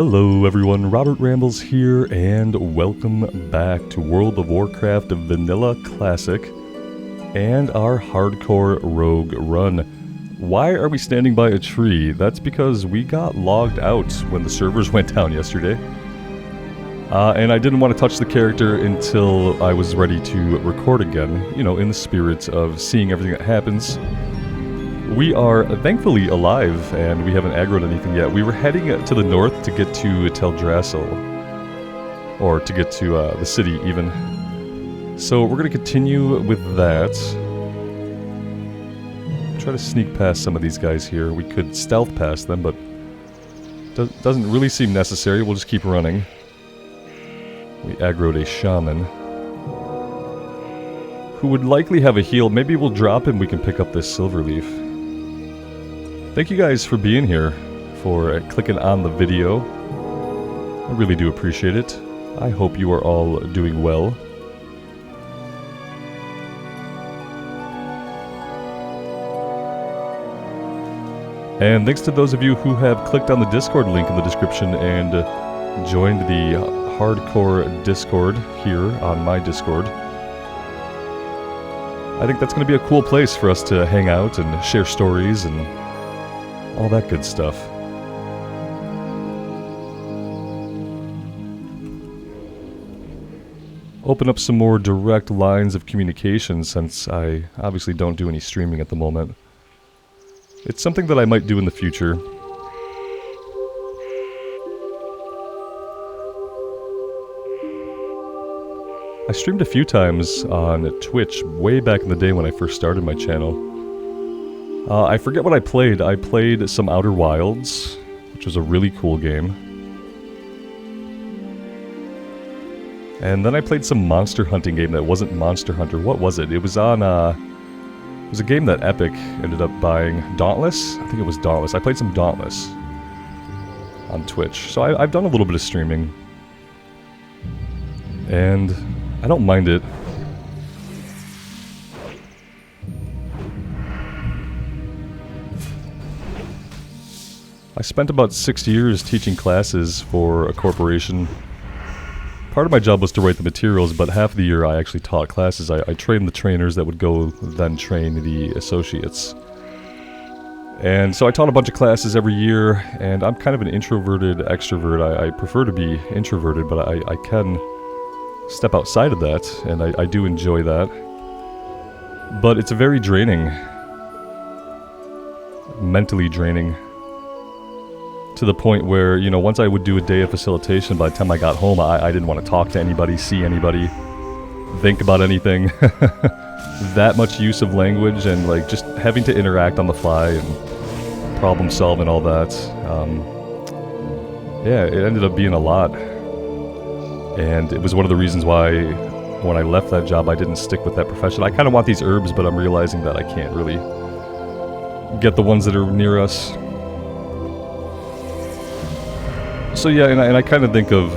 Hello everyone, Robert Rambles here, and welcome back to World of Warcraft Vanilla Classic and our Hardcore Rogue run. Why are we standing by a tree? That's because we got logged out when the servers went down yesterday. And I didn't want to touch the character until I was ready to record again, you know, in the spirit of seeing everything that happens. We are thankfully alive, and we haven't aggroed anything yet. We were heading to the north to get to Teldrassil, or to get to the city even. So we're going to continue with that. Try to sneak past some of these guys here. We could stealth past them, but doesn't really seem necessary. We'll just keep running. We aggroed a shaman who would likely have a heal. Maybe we'll drop him, we can pick up this silver leaf. Thank you guys for being here, for clicking on the video. I really do appreciate it. I hope you are all doing well. And thanks to those of you who have clicked on the Discord link in the description and joined the Hardcore Discord here on my Discord. I think that's going to be a cool place for us to hang out and share stories and all that good stuff. Open up some more direct lines of communication, since I obviously don't do any streaming at the moment. It's something that I might do in the future. I streamed a few times on Twitch way back in the day when I first started my channel. I forget what I played. I played some Outer Wilds, which was a really cool game. And then I played some monster hunting game that wasn't Monster Hunter. What was it? It was on, it was a game that Epic ended up buying. Dauntless? I think it was Dauntless. I played some Dauntless on Twitch. So I've done a little bit of streaming. And I don't mind it. I spent about 6 years teaching classes for a corporation. Part of my job was to write the materials, but half the year I actually taught classes. I trained the trainers that would go then train the associates. And so I taught a bunch of classes every year, and I'm kind of an introverted extrovert. I prefer to be introverted, but I can step outside of that, and I do enjoy that. But it's very draining. Mentally draining. To the point where, you know, once I would do a day of facilitation, by the time I got home, I didn't want to talk to anybody, see anybody, think about anything. That much use of language and, like, just having to interact on the fly and problem solve and all that. Yeah, it ended up being a lot. And it was one of the reasons why, when I left that job, I didn't stick with that profession. I kind of want these herbs, but I'm realizing that I can't really get the ones that are near us. So yeah, and I kind of think of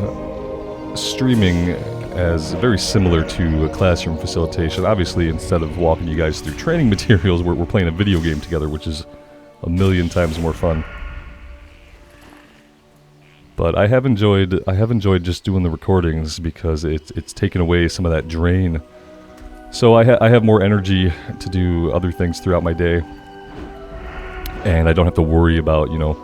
streaming as very similar to a classroom facilitation. Obviously, instead of walking you guys through training materials, we're playing a video game together, which is a million times more fun. But I have enjoyed just doing the recordings because it's taken away some of that drain. So I have more energy to do other things throughout my day, and I don't have to worry about, you know,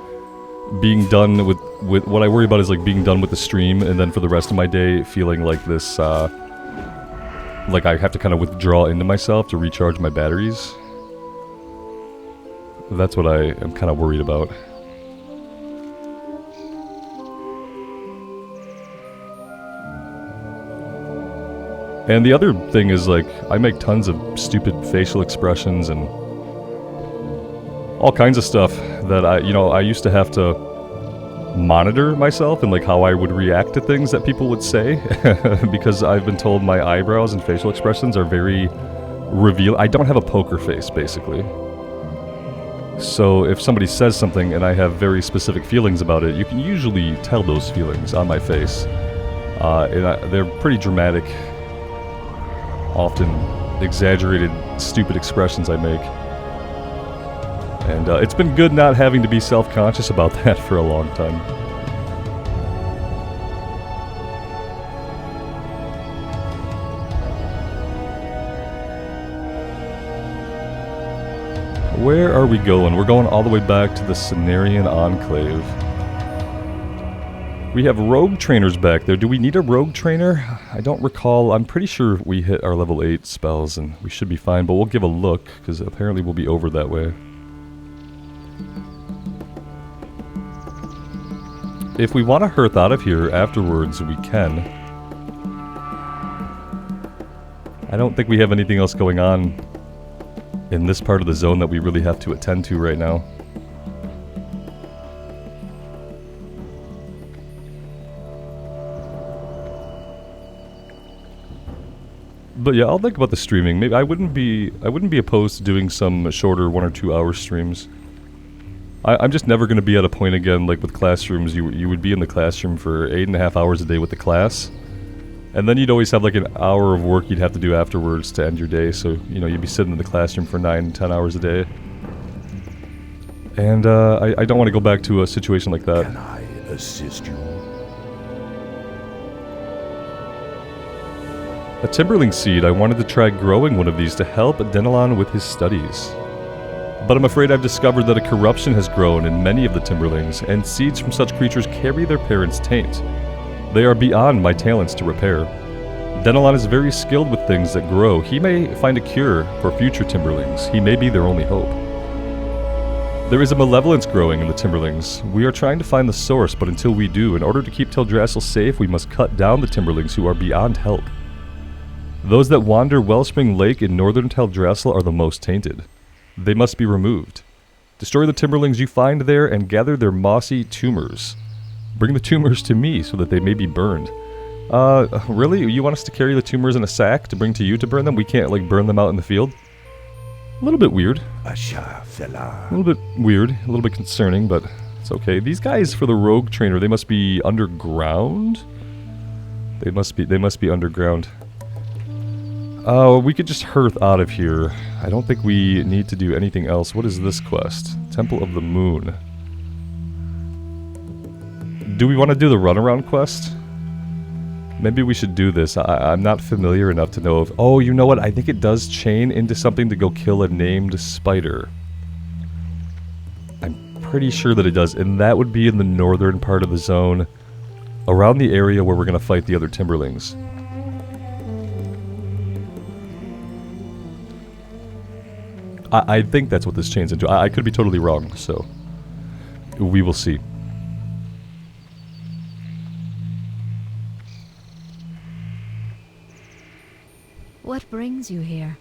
being done with what I worry about is like being done with the stream, and then for the rest of my day feeling like this, like I have to kind of withdraw into myself to recharge my batteries. That's what I am kind of worried about. And the other thing is, like, I make tons of stupid facial expressions and all kinds of stuff that I used to have to monitor myself and like how I would react to things that people would say because I've been told my eyebrows and facial expressions are very revealing. I don't have a poker face, basically. So if somebody says something and I have very specific feelings about it, you can usually tell those feelings on my face. They're pretty dramatic, often exaggerated, stupid expressions I make. And it's been good not having to be self-conscious about that for a long time. Where are we going? We're going all the way back to the Cenarian Enclave. We have rogue trainers back there. Do we need a rogue trainer? I don't recall. I'm pretty sure we hit our level 8 spells and we should be fine, but we'll give a look because apparently we'll be over that way. If we want to hearth out of here afterwards, we can. I don't think we have anything else going on in this part of the zone that we really have to attend to right now. But yeah, I'll think about the streaming. Maybe I wouldn't be opposed to doing some shorter 1 or 2 hour streams. I'm just never going to be at a point again like with classrooms. You would be in the classroom for 8.5 hours a day with the class, and then you'd always have like an hour of work you'd have to do afterwards to end your day. So you know you'd be sitting in the classroom for 9-10 hours a day, and I don't want to go back to a situation like that. Can I assist you? A Timberling seed. I wanted to try growing one of these to help Denelon with his studies. But I'm afraid I've discovered that a corruption has grown in many of the Timberlings, and seeds from such creatures carry their parents' taint. They are beyond my talents to repair. Denelon is very skilled with things that grow. He may find a cure for future Timberlings. He may be their only hope. There is a malevolence growing in the Timberlings. We are trying to find the source, but until we do, in order to keep Teldrassil safe, we must cut down the Timberlings who are beyond help. Those that wander Wellspring Lake in northern Teldrassil are the most tainted. They must be removed. Destroy the Timberlings you find there and gather their mossy tumors. Bring the tumors to me so that they may be burned. Really? You want us to carry the tumors in a sack to bring to you to burn them? We can't, like, burn them out in the field? A little bit weird. A little bit weird. A little bit concerning, but it's okay. These guys, for the rogue trainer, they must be underground? They must be underground. We could just hearth out of here. I don't think we need to do anything else. What is this quest? Temple of the Moon. Do we want to do the runaround quest? Maybe we should do this. I'm not familiar enough to know if... Oh, you know what? I think it does chain into something to go kill a named spider. I'm pretty sure that it does. And that would be in the northern part of the zone. Around the area where we're going to fight the other Timberlings. I think that's what this chains into. I could be totally wrong, so we will see. What brings you here?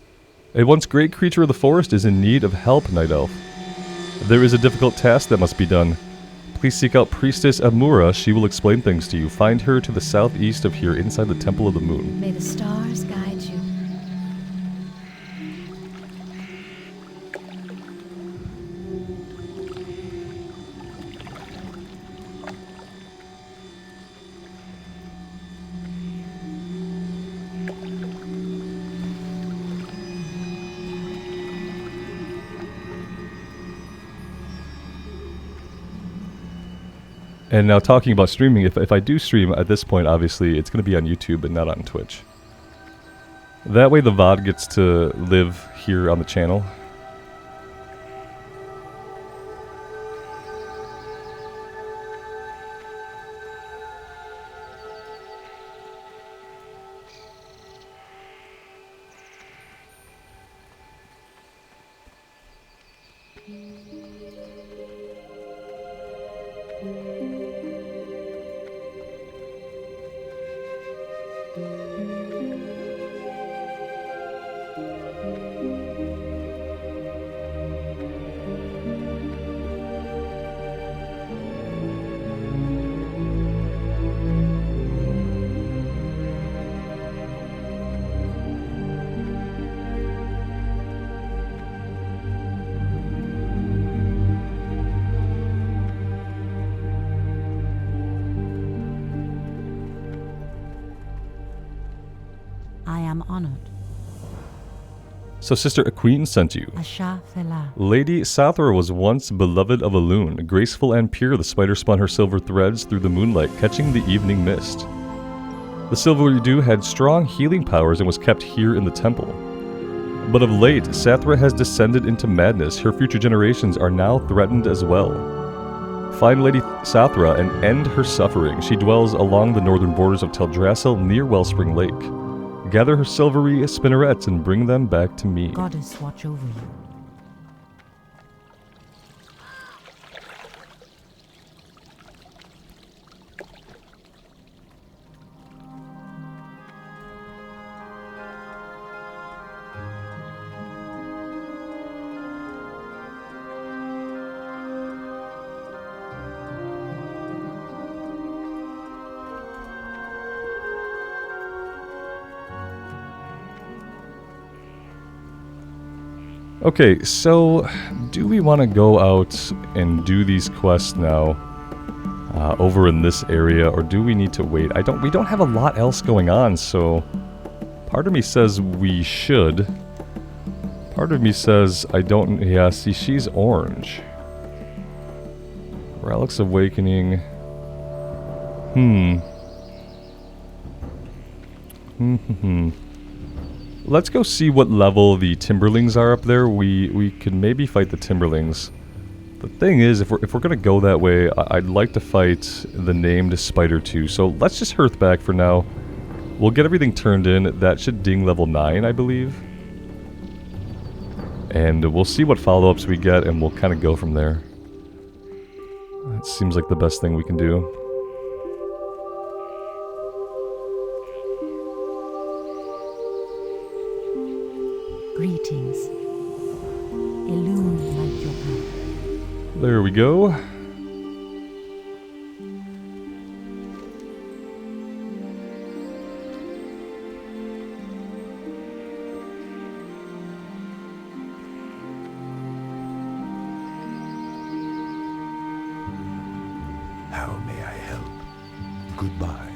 A once great creature of the forest is in need of help, Night Elf. There is a difficult task that must be done. Please seek out Priestess Amura. She will explain things to you. Find her to the southeast of here, inside the Temple of the Moon. May the stars guide you. And now talking about streaming, if I do stream at this point, obviously it's going to be on YouTube and not on Twitch. That way the VOD gets to live here on the channel. I am honored. So Sister Aqueen sent you. Asha Fela. Lady Sathra was once beloved of Elune. Graceful and pure, the spider spun her silver threads through the moonlight, catching the evening mist. The silver dew had strong healing powers and was kept here in the temple. But of late, Sathra has descended into madness. Her future generations are now threatened as well. Find Lady Sathra and end her suffering. She dwells along the northern borders of Teldrassil near Wellspring Lake. Gather her silvery spinnerets and bring them back to me. Goddess watch over you. Okay, so do we want to go out and do these quests now over in this area, or do we need to wait? We don't have a lot else going on, so part of me says we should. Part of me says I don't. Yeah, see, she's orange. Relics Awakening. Let's go see what level the Timberlings are up there. We could maybe fight the Timberlings. The thing is, if we're gonna go that way, I'd like to fight the named Spider too. So let's just hearth back for now. We'll get everything turned in. That should ding level 9, I believe. And we'll see what follow-ups we get, and we'll kind of go from there. That seems like the best thing we can do. Greetings. Illuminate light your path. There we go. How may I help? Goodbye.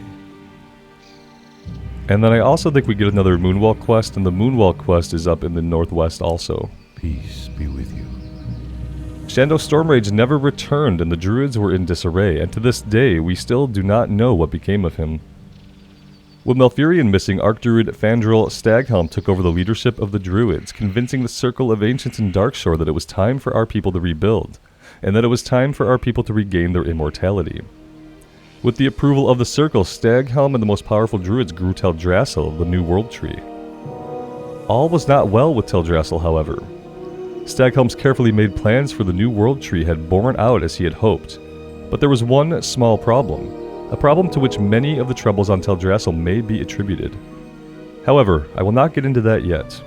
And then I also think we get another Moonwalk quest, and the Moonwalk quest is up in the northwest also. Peace be with you. Shando Stormrage never returned, and the druids were in disarray, and to this day we still do not know what became of him. With Malfurion missing, Archdruid Fandral Staghelm took over the leadership of the druids, convincing the Circle of Ancients in Darkshore that it was time for our people to rebuild, and that it was time for our people to regain their immortality. With the approval of the Circle, Staghelm and the most powerful druids grew Teldrassil, the New World Tree. All was not well with Teldrassil, however. Staghelm's carefully made plans for the New World Tree had borne out as he had hoped, but there was one small problem, a problem to which many of the troubles on Teldrassil may be attributed. However, I will not get into that yet.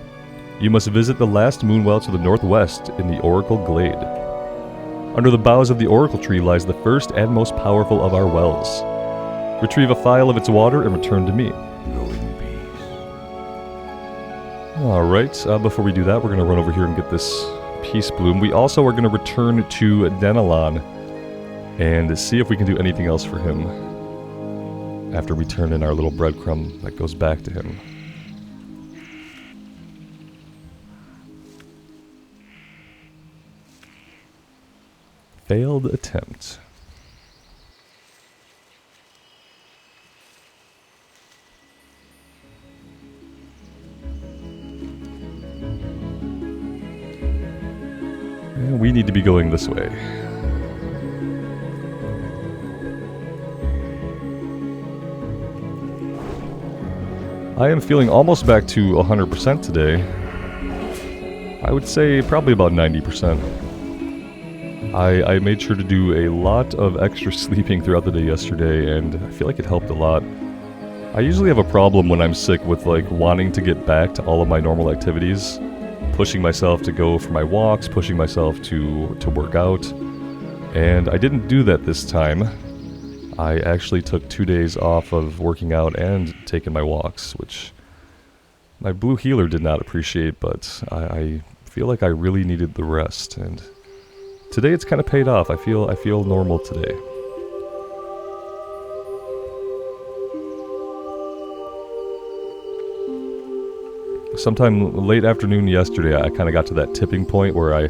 You must visit the last moonwell to the northwest in the Oracle Glade. Under the boughs of the Oracle Tree lies the first and most powerful of our wells. Retrieve a phial of its water and return to me. Go in peace. Alright, before we do that, we're going to run over here and get this Peace Bloom. We also are going to return to Denelon and see if we can do anything else for him after we turn in our little breadcrumb that goes back to him. Failed attempt. And we need to be going this way. I am feeling almost back to 100% today. I would say probably about 90%. I made sure to do a lot of extra sleeping throughout the day yesterday, and I feel like it helped a lot. I usually have a problem when I'm sick with like wanting to get back to all of my normal activities, pushing myself to go for my walks, pushing myself to work out, and I didn't do that this time. I actually took 2 days off of working out and taking my walks, which my blue healer did not appreciate, but I feel like I really needed the rest, and today it's kind of paid off. I feel normal today. Sometime late afternoon yesterday, I kind of got to that tipping point where I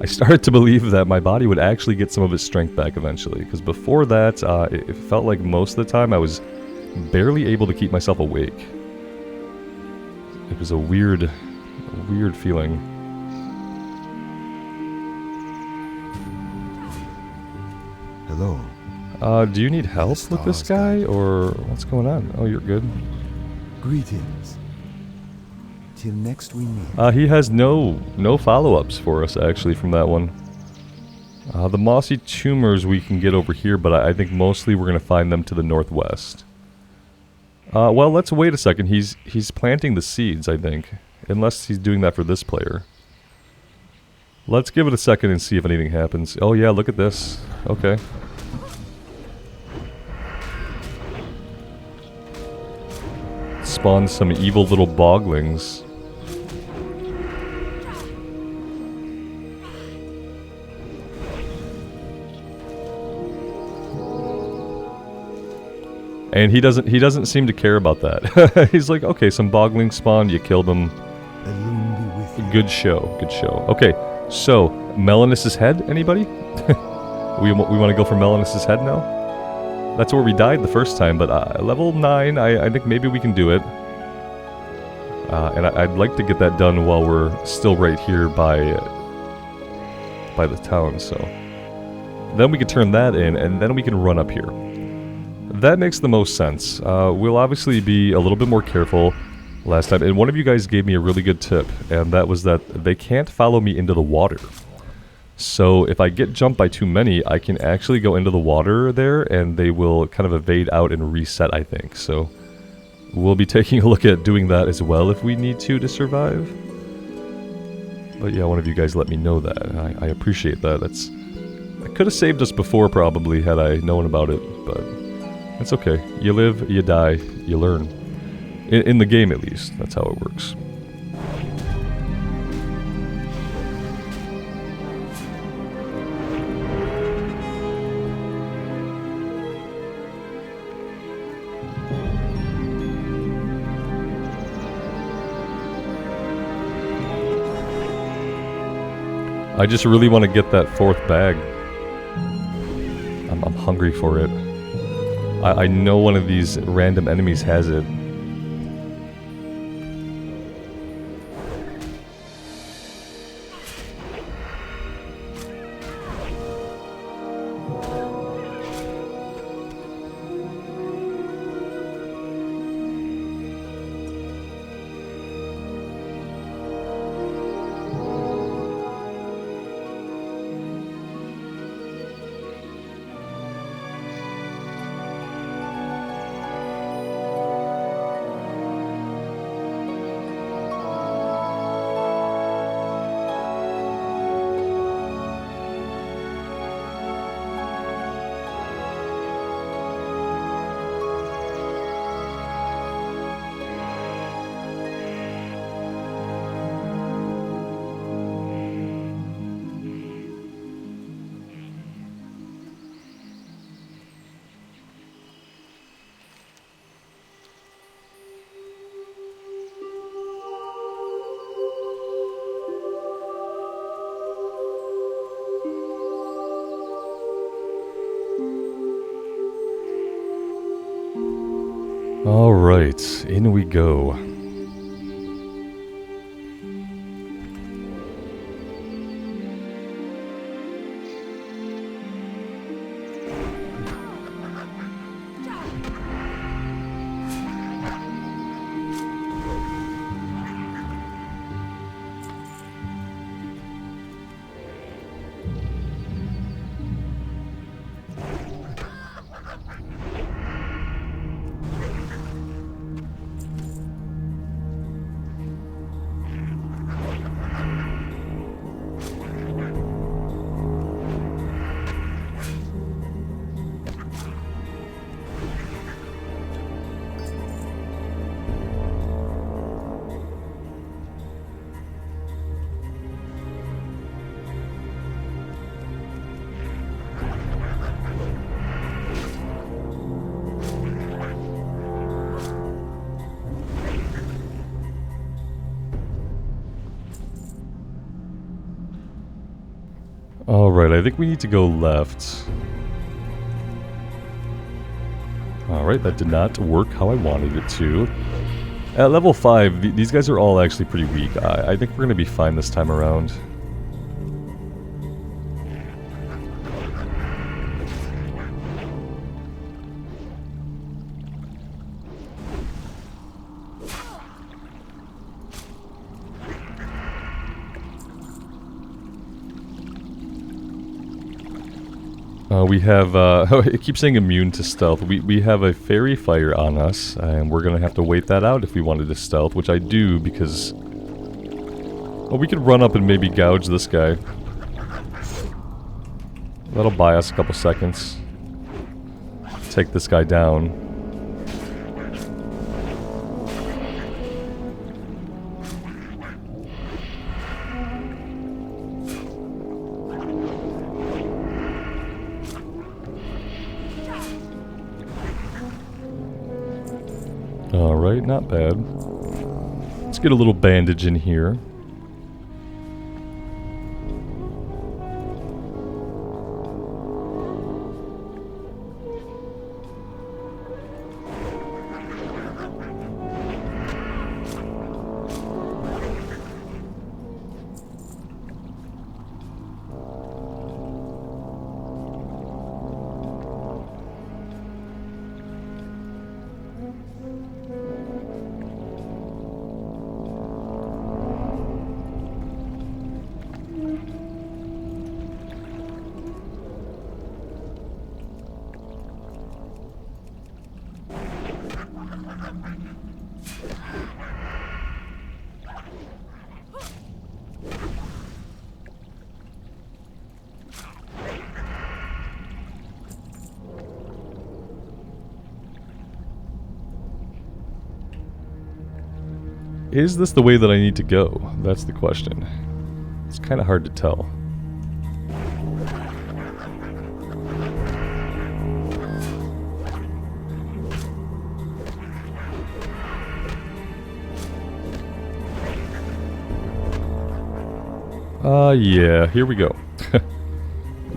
started to believe that my body would actually get some of its strength back eventually. Because before that, it felt like most of the time I was barely able to keep myself awake. It was a weird weird feeling. Hello. Do you need help with this guy, or what's going on? Oh, you're good. Greetings. Till next we meet. He has no follow-ups for us, actually, from that one. The mossy tumors we can get over here, but I think mostly we're going to find them to the northwest. Well, let's wait a second. He's planting the seeds, I think. Unless he's doing that for this player. Let's give it a second and see if anything happens. Oh yeah, look at this. Okay. Spawn some evil little boglings. And he doesn't seem to care about that. He's like, okay, some boglings spawned, you killed them. Good show, good show. Okay, so Melanos' head, anybody? we want to go for Melanos' head now? That's where we died the first time, but level 9, I think maybe we can do it. And I'd like to get that done while we're still right here by the town, so. Then we can turn that in, and then we can run up here. That makes the most sense. We'll obviously be a little bit more careful last time, and one of you guys gave me a really good tip, and that was that they can't follow me into the water. So if I get jumped by too many, I can actually go into the water there, and they will kind of evade out and reset, I think. So we'll be taking a look at doing that as well if we need to survive. But yeah, one of you guys let me know that. I appreciate that. That could have saved us before, probably, had I known about it, but it's okay. You live, you die, you learn. In the game, at least. That's how it works. I just really want to get that 4th bag. I'm hungry for it. I know one of these random enemies has it. Alright, in we go. Alright, I think we need to go left. Alright, that did not work how I wanted it to. At level 5, these guys are all actually pretty weak. I think we're going to be fine this time around. We have, it keeps saying immune to stealth. We have a fairy fire on us, and we're going to have to wait that out if we wanted to stealth, which I do because... Well, we could run up and maybe gouge this guy. That'll buy us a couple seconds. Take this guy down. Alright, not bad. Let's get a little bandage in here. Is this the way that I need to go? That's the question. It's kind of hard to tell. Yeah, here we go.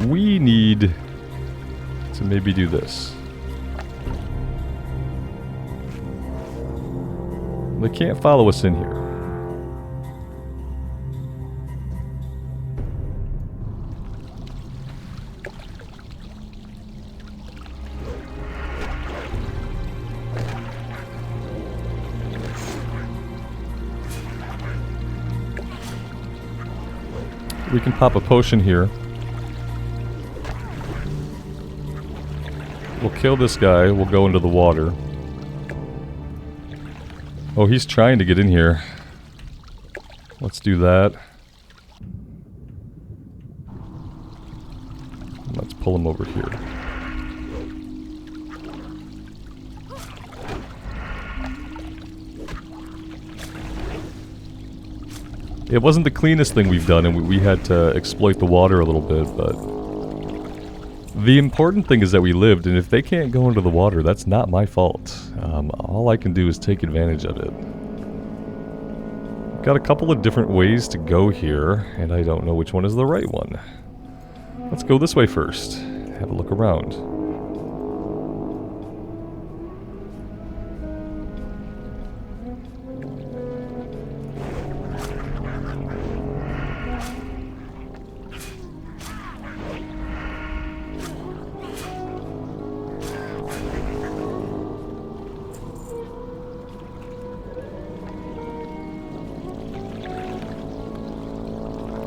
We need to maybe do this. They can't follow us in here. We can pop a potion here. We'll kill this guy. We'll go into the water. Oh, he's trying to get in here. Let's do that. Let's pull him over here. It wasn't the cleanest thing we've done, and we had to exploit the water a little bit, but... The important thing is that we lived, and if they can't go into the water, that's not my fault. All I can do is take advantage of it. Got a couple of different ways to go here, and I don't know which one is the right one. Let's go this way first. Have a look around.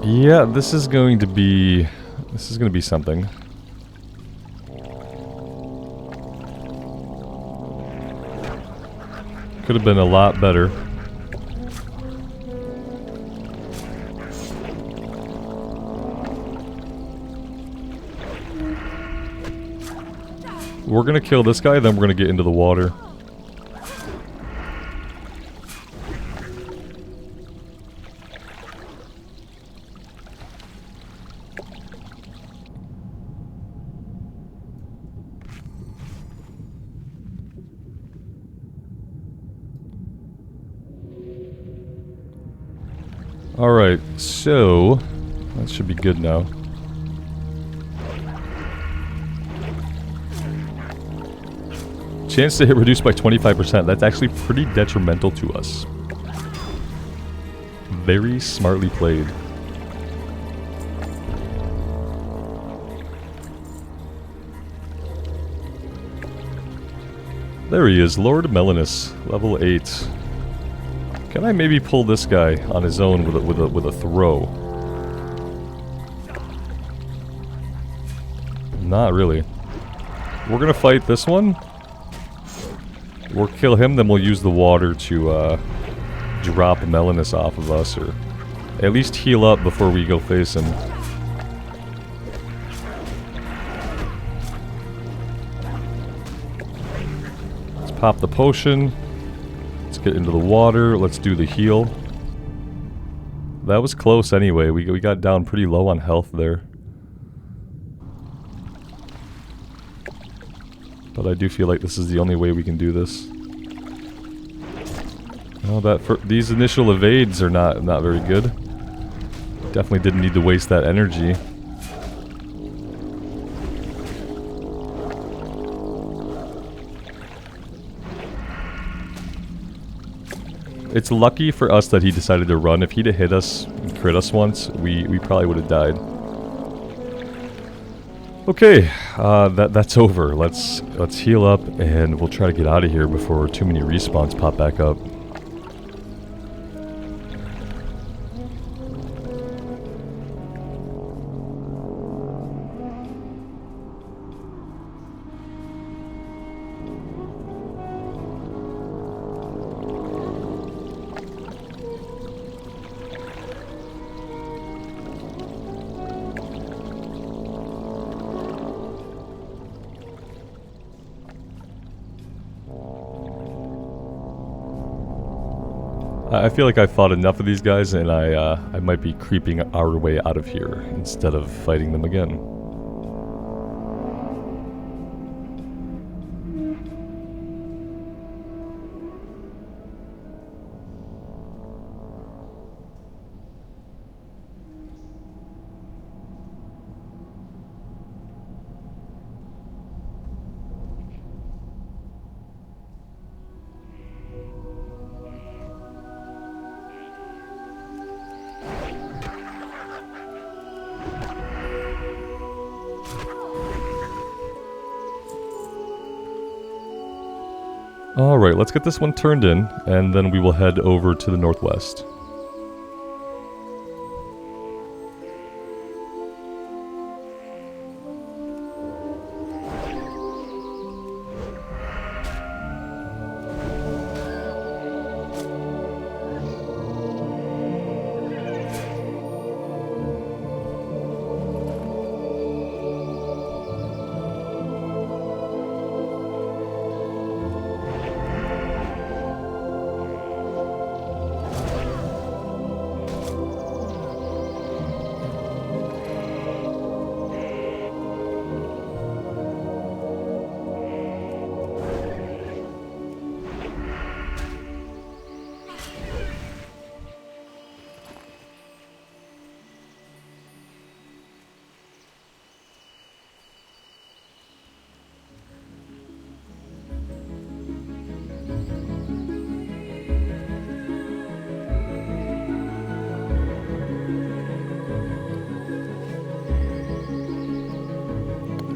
Yeah, this is going to be something. Could have been a lot better. We're gonna kill this guy, then we're gonna get into the water. Alright, so that should be good now. Chance to hit reduced by 25%. That's actually pretty detrimental to us. Very smartly played. There he is, Lord Melanos, level 8. Can I maybe pull this guy on his own with a throw? Not really. We're gonna fight this one. We'll kill him, then we'll use the water to drop Melanos off of us, or at least heal up before we go face him. Let's pop the potion. Let's get into the water. Let's do the heal. That was close anyway. We got down pretty low on health there. But I do feel like this is the only way we can do this. Oh, these initial evades are not very good. Definitely didn't need to waste that energy. It's lucky for us that he decided to run. If he'd have hit us and crit us once, we probably would have died. Okay, that's over. Let's heal up and we'll try to get out of here before too many respawns pop back up. I feel like I fought enough of these guys, and I might be creeping our way out of here instead of fighting them again. Alright, let's get this one turned in, and then we will head over to the northwest.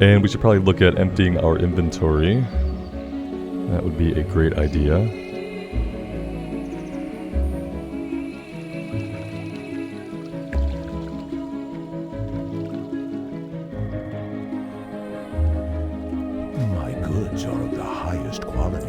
And we should probably look at emptying our inventory. That would be a great idea. My goods are of the highest quality.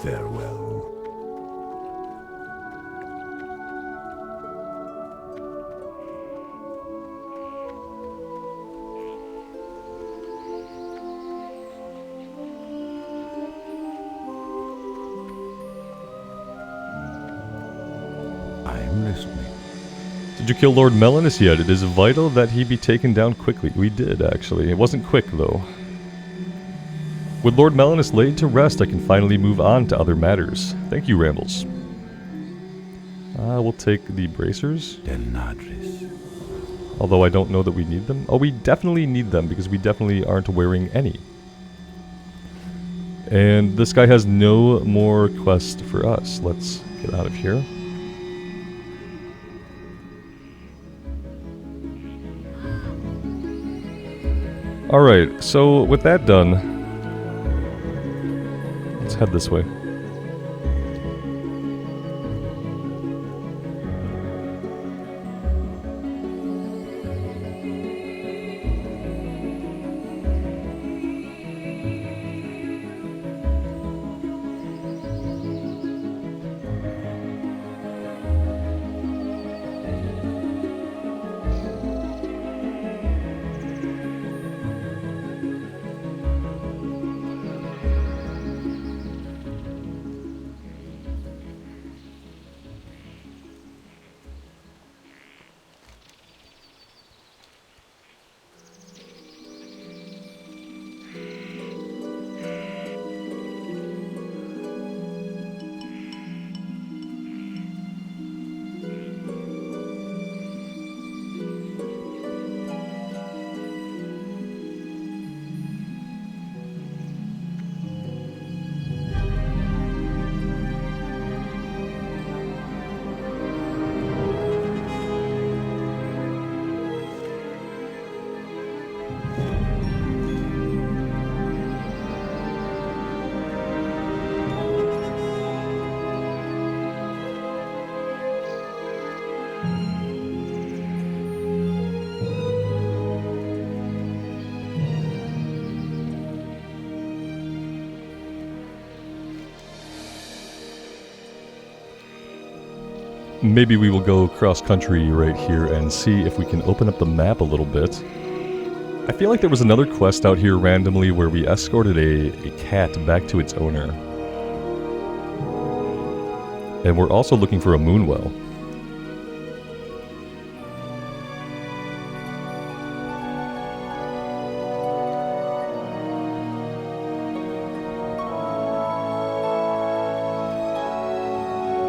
Farewell. I'm listening. Did you kill Lord Melanos yet? It is vital that he be taken down quickly. We did, actually. It wasn't quick, though. With Lord Melanos laid to rest, I can finally move on to other matters. Thank you, Rambles. We'll take the bracers. Delnadris. Although I don't know that we need them. Oh, we definitely need them because we definitely aren't wearing any. And this guy has no more quest for us. Let's get out of here. Alright, so with that done, let's head this way. Maybe we will go cross-country right here and see if we can open up the map a little bit. I feel like there was another quest out here randomly where we escorted a cat back to its owner. And we're also looking for a moonwell.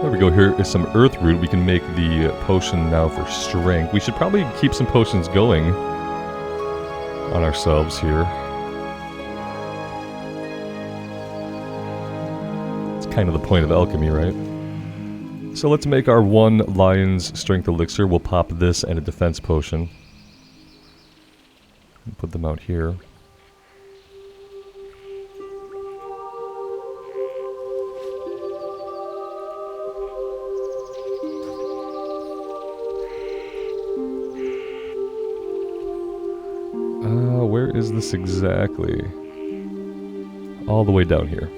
There we go, here is some earth root. We can make the potion now for strength. We should probably keep some potions going on ourselves here. It's kind of the point of alchemy, right? So let's make our one lion's strength elixir. We'll pop this and a defense potion. Put them out here. Where is this exactly? All the way down here.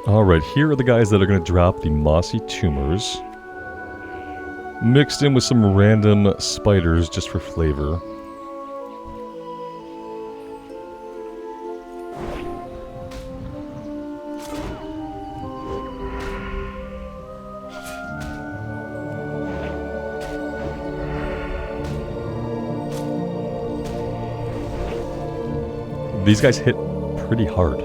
Alright, here are the guys that are going to drop the mossy tumors. Mixed in with some random spiders just for flavor. These guys hit pretty hard.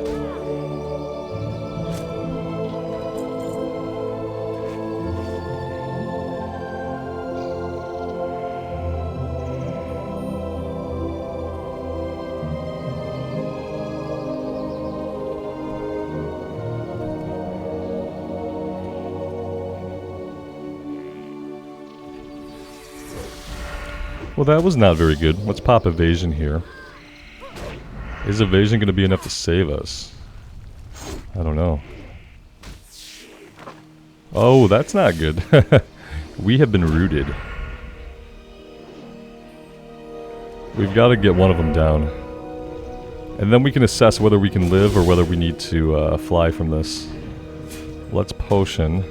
Well, that was not very good. Let's pop evasion here. Is evasion going to be enough to save us? I don't know. Oh, that's not good. We have been rooted. We've got to get one of them down. And then we can assess whether we can live or whether we need to fly from this. Let's potion.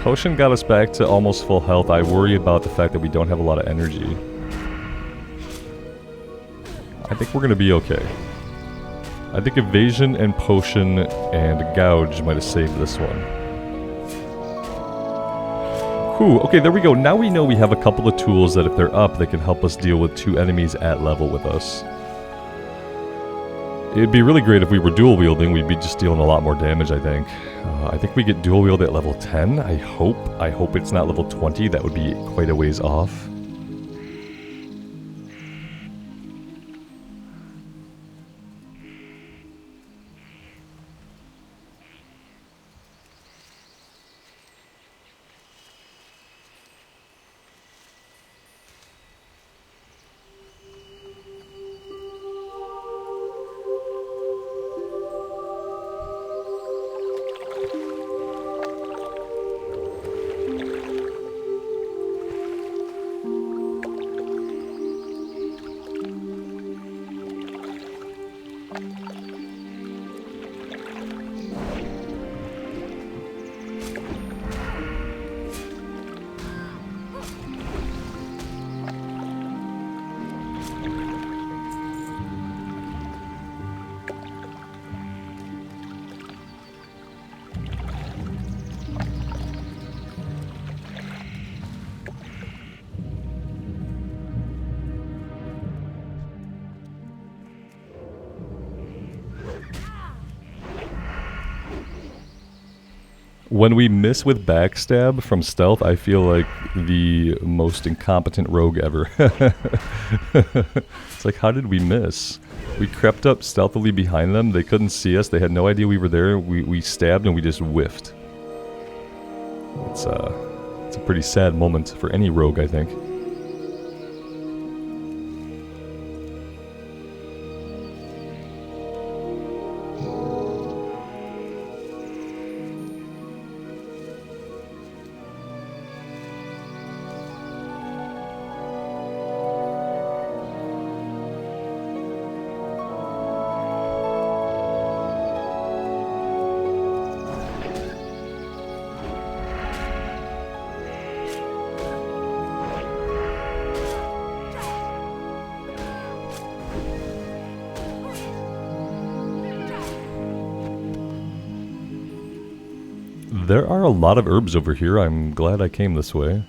Potion got us back to almost full health. I worry about the fact that we don't have a lot of energy. I think we're going to be okay. I think evasion and potion and gouge might have saved this one. Whew, okay, there we go. Now we know we have a couple of tools that if they're up, they can help us deal with 2 enemies at level with us. It'd be really great if we were dual wielding. We'd be just dealing a lot more damage, I think. I think we get dual wield at level 10. I hope it's not level 20. That would be quite a ways off. When we miss with backstab from stealth, I feel like the most incompetent rogue ever. It's like, how did we miss? We crept up stealthily behind them. They couldn't see us. They had no idea we were there. We stabbed and we just whiffed. It's a pretty sad moment for any rogue, I think. There are a lot of herbs over here. I'm glad I came this way.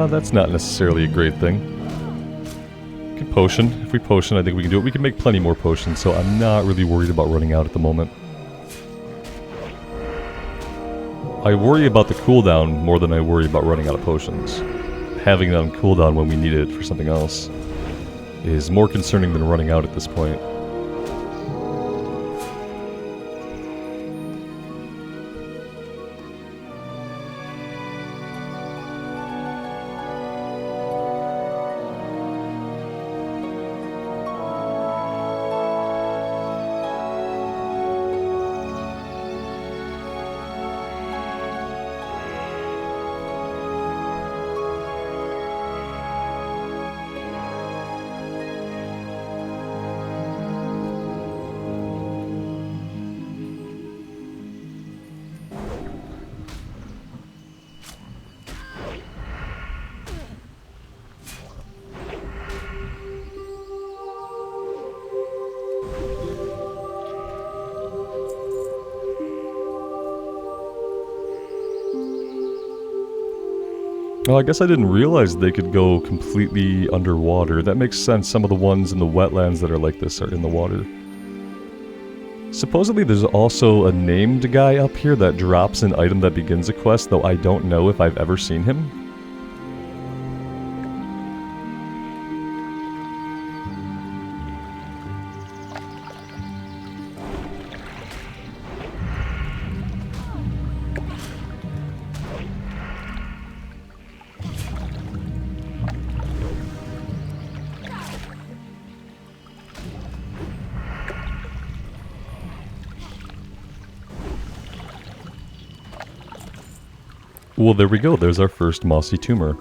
That's not necessarily a great thing. We can potion. If we potion, I think we can do it. We can make plenty more potions, so I'm not really worried about running out at the moment. I worry about the cooldown more than I worry about running out of potions. Having it on cooldown when we need it for something else is more concerning than running out at this point. Oh, I guess I didn't realize they could go completely underwater. That makes sense. Some of the ones in the wetlands that are like this are in the water. Supposedly there's also a named guy up here that drops an item that begins a quest, though I don't know if I've ever seen him. Well, there we go. There's our first mossy tumor.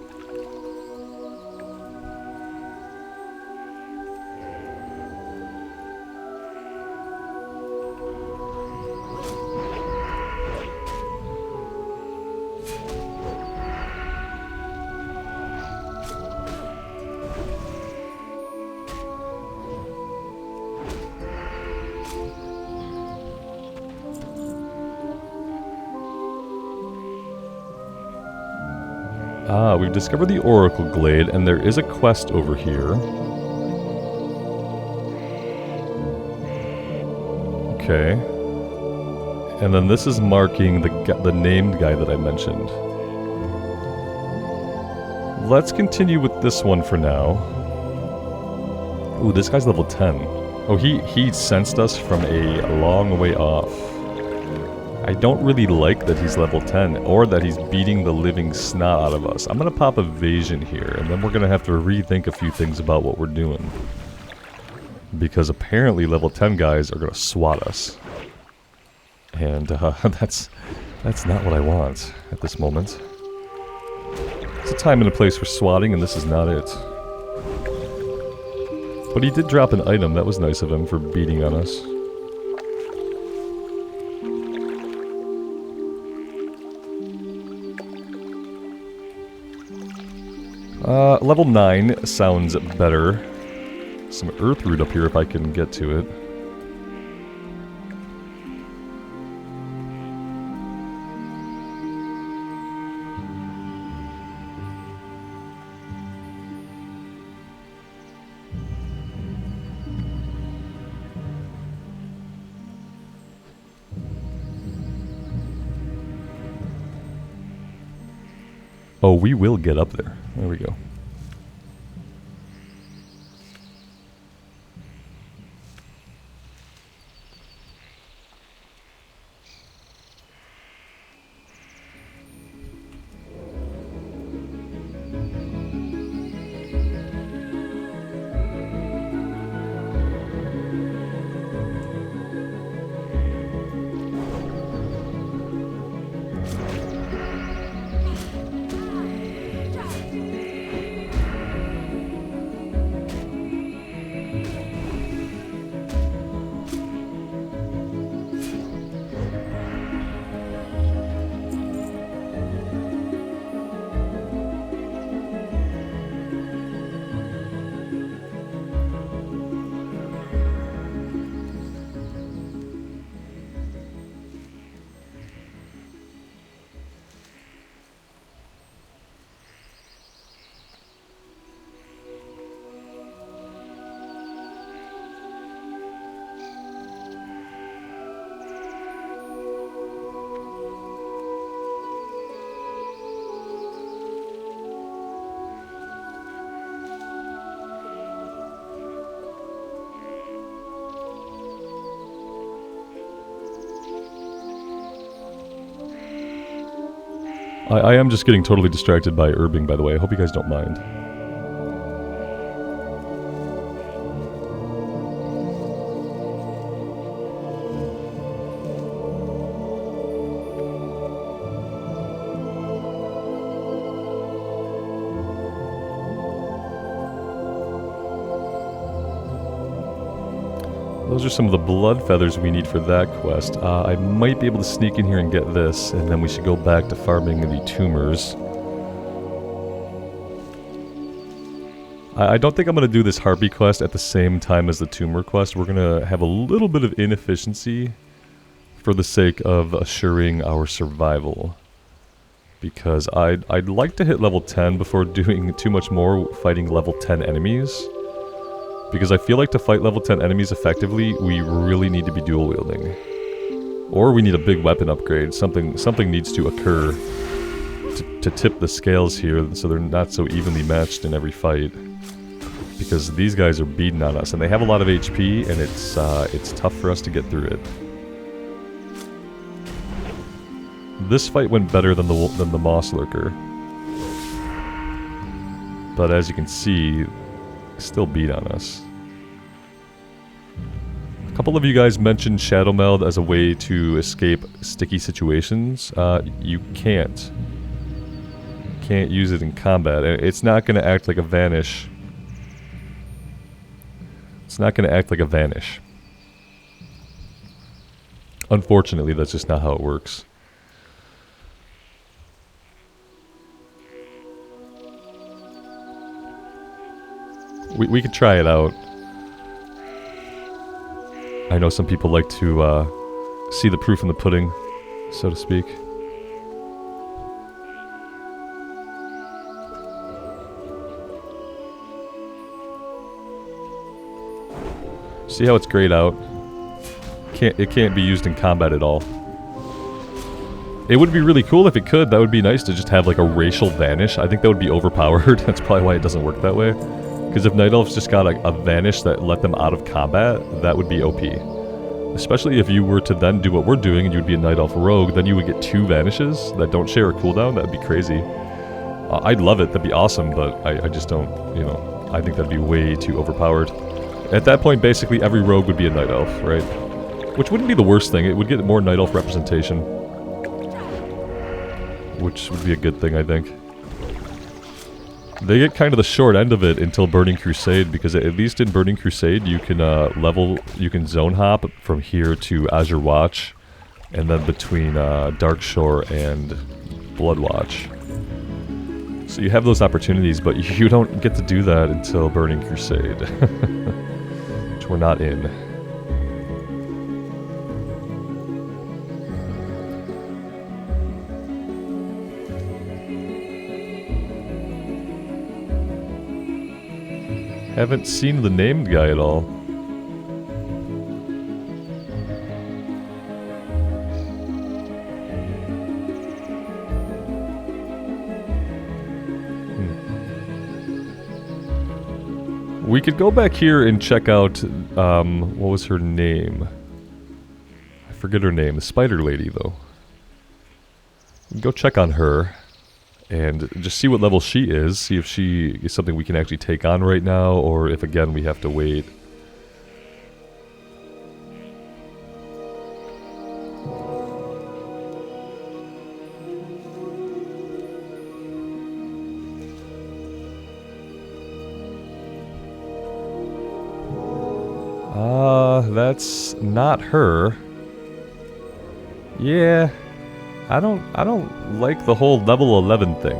Ah, we've discovered the Oracle Glade, and there is a quest over here. Okay. And then this is marking the named guy that I mentioned. Let's continue with this one for now. Ooh, this guy's level 10. Oh, he sensed us from a long way off. I don't really like that he's level 10, or that he's beating the living snot out of us. I'm gonna pop evasion here, and then we're gonna have to rethink a few things about what we're doing. Because apparently level 10 guys are gonna swat us. And that's not what I want at this moment. It's a time and a place for swatting, and this is not it. But he did drop an item. That was nice of him for beating on us. Level 9 sounds better. Some earth root up here if I can get to it. Oh, we will get up there. There we go. I am just getting totally distracted by herbing, by the way. I hope you guys don't mind. Those are some of the blood feathers we need for that quest. I might be able to sneak in here and get this, and then we should go back to farming the tumors. I don't think I'm going to do this Harpy quest at the same time as the tumor quest. We're going to have a little bit of inefficiency for the sake of assuring our survival. because I'd like to hit level 10 before doing too much more fighting level 10 enemies. Because I feel like to fight level 10 enemies effectively, we really need to be dual wielding. Or we need a big weapon upgrade. Something needs to occur to tip the scales here so they're not so evenly matched in every fight. Because these guys are beating on us, and they have a lot of HP, and it's tough for us to get through it. This fight went better than the Moss Lurker. But as you can see, still beat on us. A couple of you guys mentioned Shadow Meld as a way to escape sticky situations. You can't. Can't use it in combat. It's not going to act like a vanish. It's not going to act like a vanish. Unfortunately, that's just not how it works. We could try it out. I know some people like to see the proof in the pudding, so to speak. See how it's grayed out? It can't be used in combat at all. It would be really cool if it could. That would be nice to just have like a racial vanish. I think that would be overpowered. That's probably why it doesn't work that way. Because if Night Elves just got a vanish that let them out of combat, that would be OP. Especially if you were to then do what we're doing and you'd be a Night Elf rogue, then you would get 2 vanishes that don't share a cooldown. That'd be crazy. I'd love it. That'd be awesome, but I just don't, you know, I think that'd be way too overpowered. At that point, basically every rogue would be a Night Elf, right? Which wouldn't be the worst thing. It would get more Night Elf representation. Which would be a good thing, I think. They get kind of the short end of it until Burning Crusade, because at least in Burning Crusade you can you can zone hop from here to Azure Watch, and then between Darkshore and Bloodwatch. So you have those opportunities, but you don't get to do that until Burning Crusade, which we're not in. Haven't seen the named guy at all. We could go back here and check out, what was her name? I forget her name, the spider lady though. Go check on her. And just see what level she is, see if she is something we can actually take on right now, or if again we have to wait. That's not her. Yeah. I don't like the whole level 11 thing.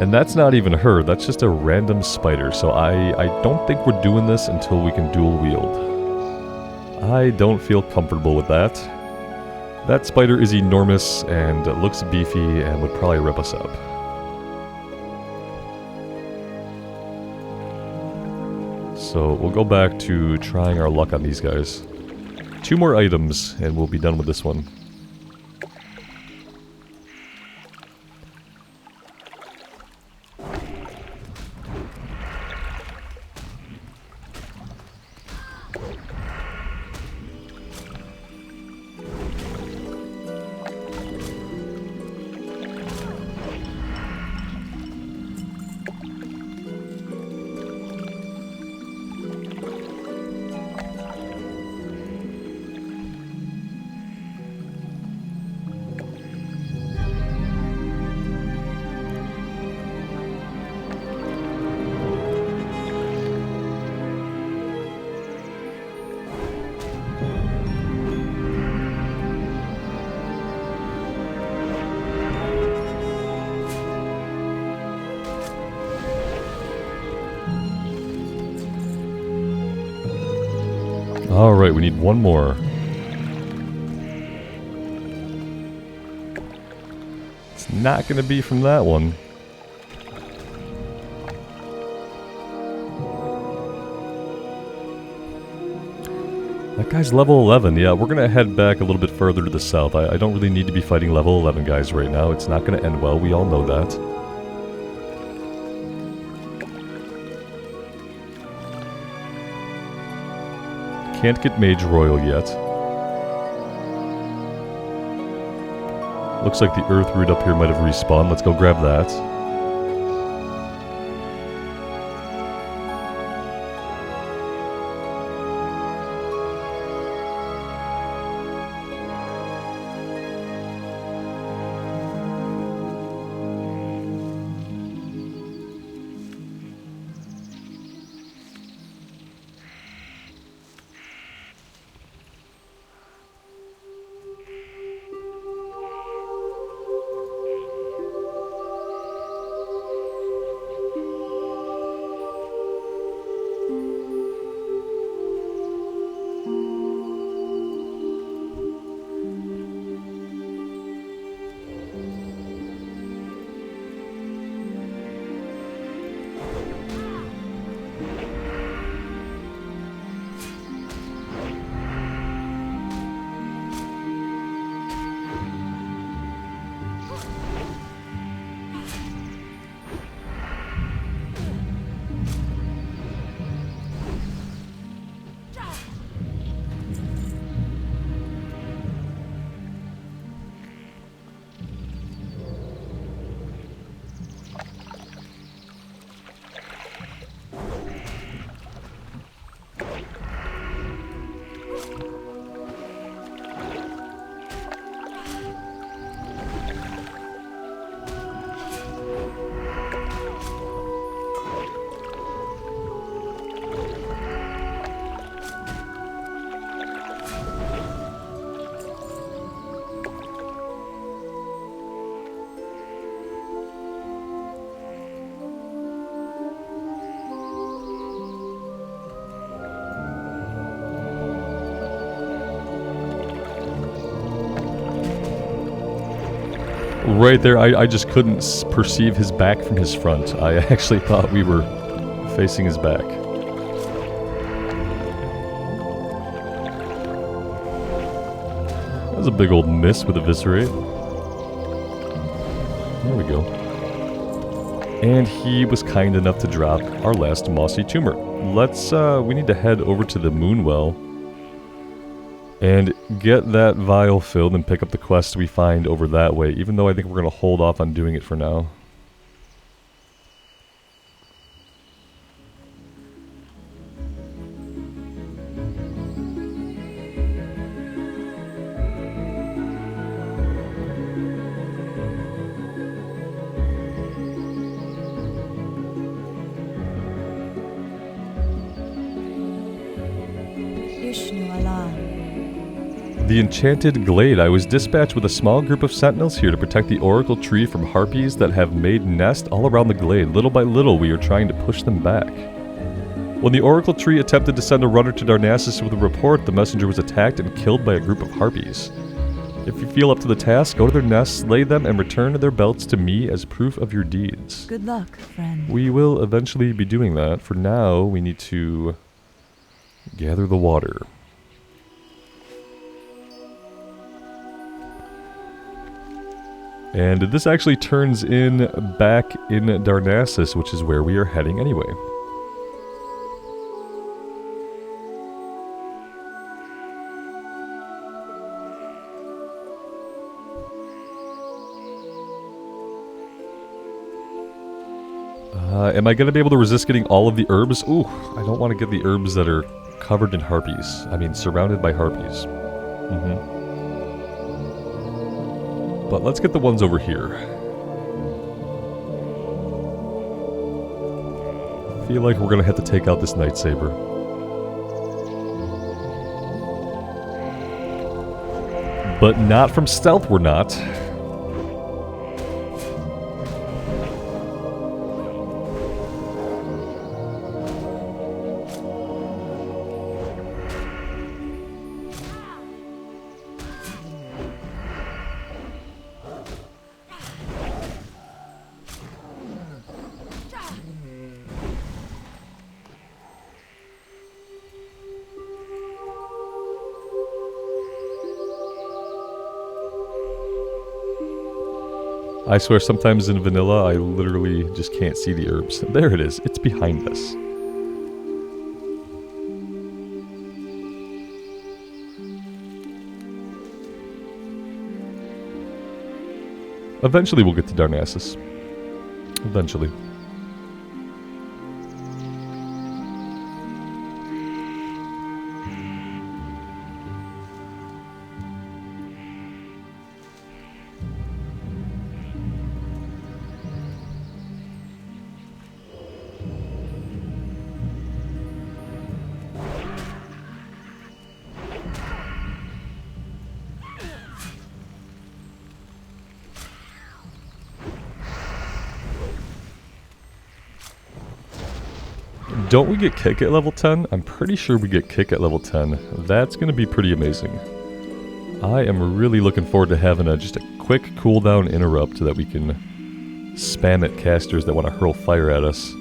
And that's not even her, that's just a random spider, so I don't think we're doing this until we can dual wield. I don't feel comfortable with that. That spider is enormous and looks beefy and would probably rip us up. So we'll go back to trying our luck on these guys. 2 more items and we'll be done with this one. Alright, we need one more. It's not going to be from that one. That guy's level 11. Yeah, we're going to head back a little bit further to the south. I don't really need to be fighting level 11 guys right now. It's not going to end well. We all know that. Can't get Mage Royal yet. Looks like the Earth Root up here might have respawned. Let's go grab that. Right there, I just couldn't perceive his back from his front. I actually thought we were facing his back. That was a big old miss with Eviscerate. There we go. And he was kind enough to drop our last Mossy Tumor. Let's, we need to head over to the Moonwell and get that vial filled and pick up the quest we find over that way, even though I think we're going to hold off on doing it for now. The Enchanted Glade. I was dispatched with a small group of sentinels here to protect the Oracle Tree from harpies that have made nest all around the glade. Little by little, we are trying to push them back. When the Oracle Tree attempted to send a runner to Darnassus with a report, the messenger was attacked and killed by a group of harpies. If you feel up to the task, go to their nests, slay them, and return their belts to me as proof of your deeds. Good luck, friend. We will eventually be doing that. For now, we need to gather the water. And this actually turns in back in Darnassus, which is where we are heading anyway. Am I going to be able to resist getting all of the herbs? Ooh, I don't want to get the herbs that are covered in harpies. I mean, surrounded by harpies. But let's get the ones over here. I feel like we're going to have to take out this Night Saber. But not from stealth, we're not. I swear sometimes in vanilla I literally just can't see the herbs. There it is. It's behind us. Eventually we'll get to Darnassus. Eventually. Don't we get kick at level 10? I'm pretty sure we get kick at level 10. That's going to be pretty amazing. I am really looking forward to having just a quick cooldown interrupt that we can spam at casters that want to hurl fire at us.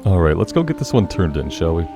Alright, let's go get this one turned in, shall we?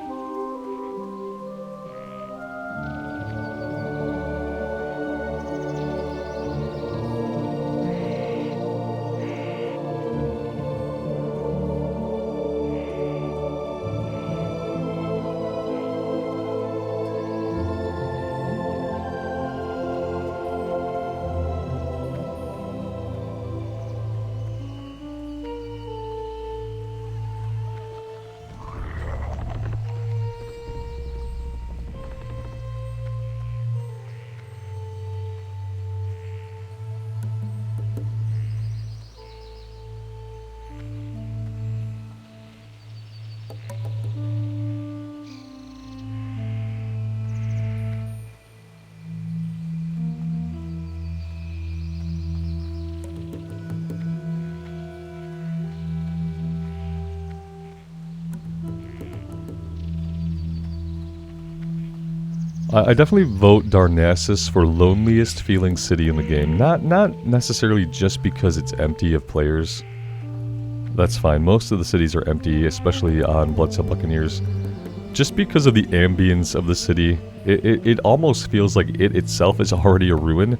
I definitely vote Darnassus for loneliest feeling city in the game. Not necessarily just because it's empty of players. That's fine. Most of the cities are empty, especially on Bloodsail Buccaneers. Just because of the ambience of the city, it almost feels like it itself is already a ruin.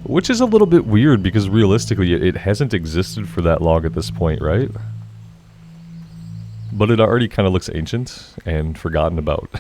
Which is a little bit weird because realistically it hasn't existed for that long at this point, right? But it already kind of looks ancient and forgotten about.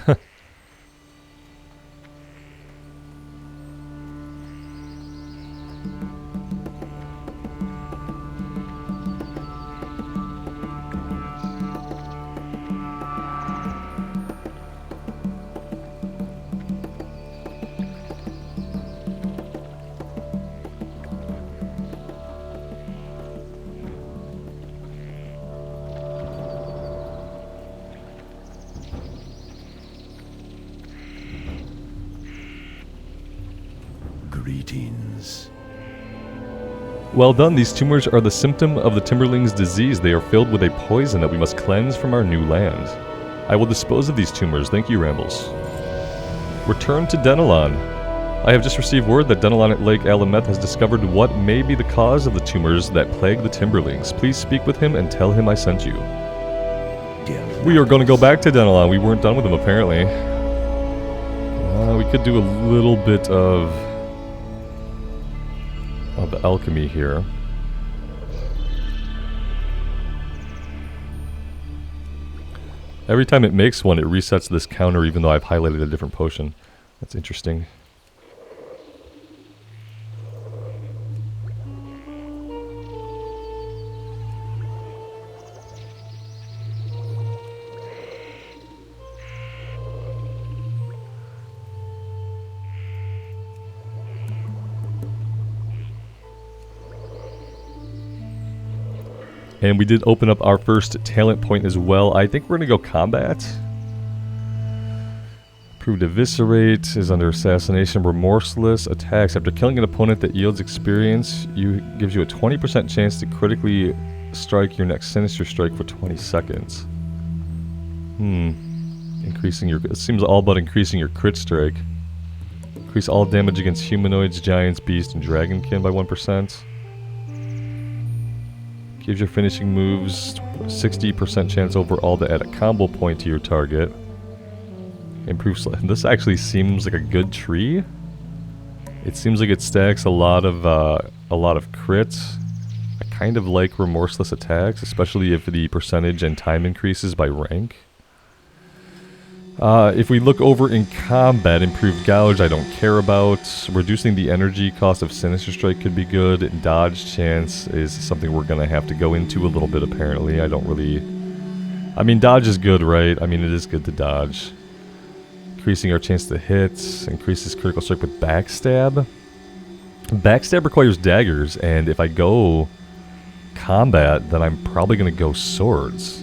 Greetings. Well done, these tumors are the symptom of the Timberling's disease. They are filled with a poison that we must cleanse from our new land. I will dispose of these tumors. Thank you, Rambles. Return to Denelon. I have just received word that Denelon at Lake Alameth has discovered what may be the cause of the tumors that plague the Timberlings. Please speak with him and tell him I sent you. We are going to go back to Denelon. We weren't done with him, apparently. We could do a little bit of alchemy here. Every time it makes one, it resets this counter even though I've highlighted a different potion. That's interesting. And we did open up our first talent point as well. I think we're going to go combat. Improved Eviscerate is under Assassination. Remorseless attacks. After killing an opponent that yields experience, gives you a 20% chance to critically strike your next Sinister Strike for 20 seconds. Increasing your... It seems all about increasing your crit strike. Increase all damage against humanoids, giants, beasts, and dragonkin by 1%. Gives your finishing moves 60% chance overall to add a combo point to your target. Improves... This actually seems like a good tree. It seems like it stacks a lot of crits. I kind of like remorseless attacks, especially if the percentage and time increases by rank. If we look over in combat, improved gouge I don't care about. Reducing the energy cost of Sinister Strike could be good. Dodge chance is something we're going to have to go into a little bit apparently. I don't really... I mean, dodge is good, right? I mean, it is good to dodge. Increasing our chance to hit. Increases critical strike with backstab. Backstab requires daggers, and if I go combat, then I'm probably going to go swords.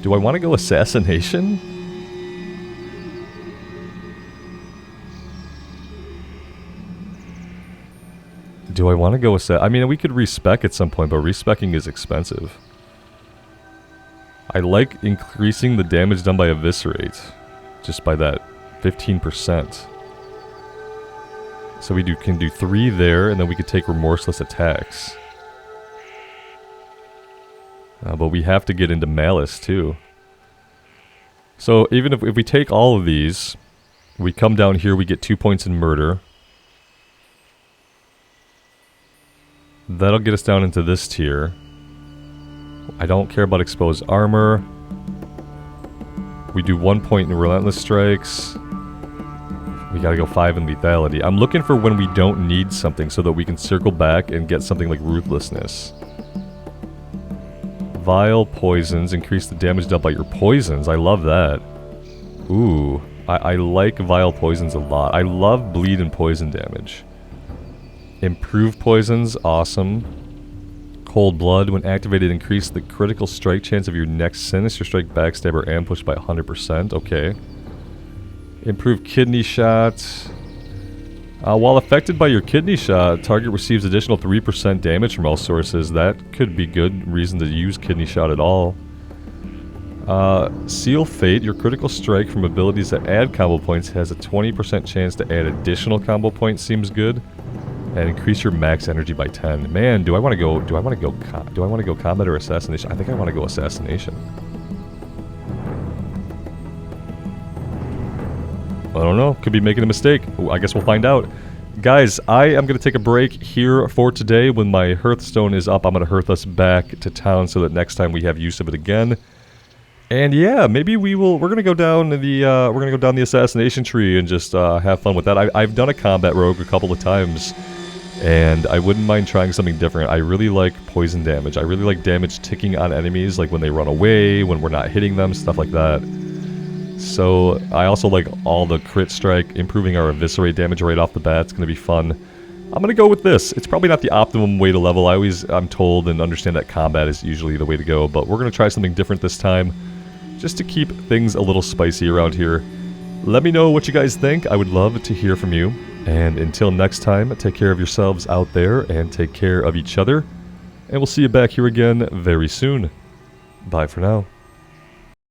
Do I want to go assassination? Do I want to go with... I mean, we could respec at some point, but respecking is expensive. I like increasing the damage done by Eviscerate. Just by that 15%. So we can do 3 there, and then we could take remorseless attacks. But we have to get into Malice, too. So even if we take all of these, we come down here, we get 2 points in murder. That'll get us down into this tier. I don't care about exposed armor. We do 1 point in relentless strikes. We gotta go 5 in lethality. I'm looking for when we don't need something so that we can circle back and get something like ruthlessness. Vile poisons. Increase the damage dealt by your poisons. I love that. Ooh. I like vile poisons a lot. I love bleed and poison damage. Improved poisons, awesome. Cold blood, when activated, increase the critical strike chance of your next Sinister Strike, backstab, or ambush by 100%. Okay. Improved kidney shot. While affected by your kidney shot, target receives additional 3% damage from all sources. That could be good reason to use kidney shot at all. Seal Fate, your critical strike from abilities that add combo points has a 20% chance to add additional combo points. Seems good. And increase your max energy by 10. Man, do I want to go combat or assassination? I think I want to go assassination. I don't know. Could be making a mistake. I guess we'll find out. Guys, I am going to take a break here for today. When my Hearthstone is up, I'm going to hearth us back to town so that next time we have use of it again. And yeah, maybe we're going to go down the assassination tree and just have fun with that. I've done a combat rogue a couple of times, and I wouldn't mind trying something different. I really like poison damage. I really like damage ticking on enemies, like when they run away, when we're not hitting them, stuff like that. So I also like all the crit strike, improving our eviscerate damage right off the bat. It's going to be fun. I'm going to go with this. It's probably not the optimum way to level. I'm told and understand that combat is usually the way to go, but we're going to try something different this time, just to keep things a little spicy around here. Let me know what you guys think. I would love to hear from you. And until next time, take care of yourselves out there and take care of each other. And we'll see you back here again very soon. Bye for now.